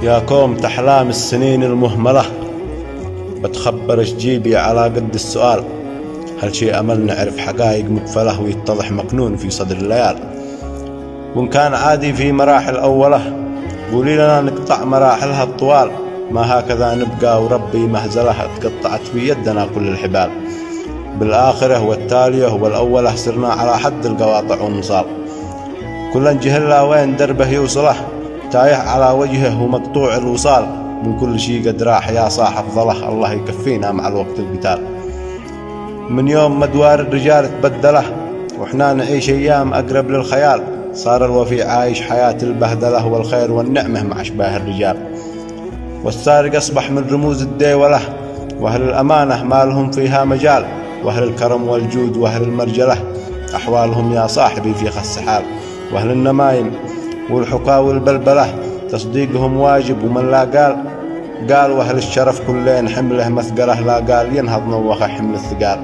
يا كوم تحلام السنين المهملة، بتخبر جيبي على قد السؤال. هل شي أمل نعرف حقائق مقفلة ويتضح مكنون في صدر الليال؟ وإن كان عادي في مراحل أوله، قولي لنا نقطع مراحلها الطوال. ما هكذا نبقى وربي مهزلة اتقطعت في يدنا كل الحبال. بالآخرة والتالية والأولة صرنا على حد القواطع والنصال. كل جهلا وين دربه يوصله، تايه على وجهه ومقطوع الوصال. من كل شي قد راح يا صاحب ظله، الله يكفينا مع الوقت القتال. من يوم مدوار الرجال تبدله، وإحنا نعيش أيام أقرب للخيال. صار الوفي عايش حياة البهدلة، والخير والنعمة مع أشباه الرجال. والسارق أصبح من رموز الديولة، وأهل الأمانة ما لهم فيها مجال. وأهل الكرم والجود وأهل المرجلة، أحوالهم يا صاحبي في خس حال. وأهل النمايم والحكا والبلبلة، تصديقهم واجب ومن لا قال. وأهل الشرف كلين حمله مثقله، لا قال ينهض نوخه حمل الثقال.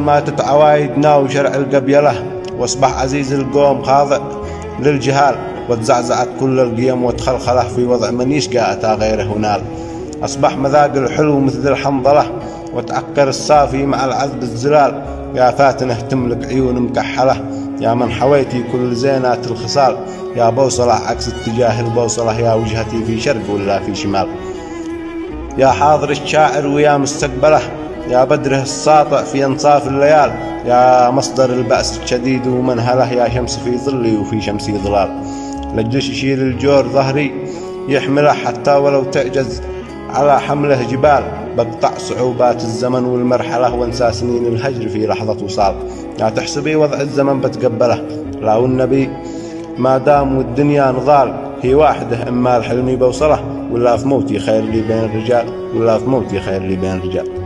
ماتت عوايدنا وشرع القبيلة، واصبح عزيز القوم خاضع للجهال. وتزعزعت كل القيم وتخلخله، في وضع من يشقى أتى غيره ونال. أصبح مذاق الحلو مثل الحنظلة، وتعكر الصافي مع العذب الزلال. يا فاتنه تملك عيون مكحلة، يا من حويتي كل زينات الخصال. يا بوصلة عكس اتجاه البوصلة، يا وجهتي في شرق ولا في شمال. يا حاضر الشاعر ويا مستقبله، يا بدره الساطع في انصاف الليال. يا مصدر البأس الشديد ومنهله، يا شمس في ظلي وفي شمسي ظلال. للجيش يشيل الجور ظهري يحمله، حتى ولو تعجز على حمله جبال. بقطع صعوبات الزمن والمرحلة، وانسى سنين الهجر في لحظة وصال. لا تحسبي وضع الزمن بتقبله، لا والنبي ما دام والدنيا نضال. هي واحدة، إما الحلمي بوصله، ولا في موتي خير لي بين الرجال.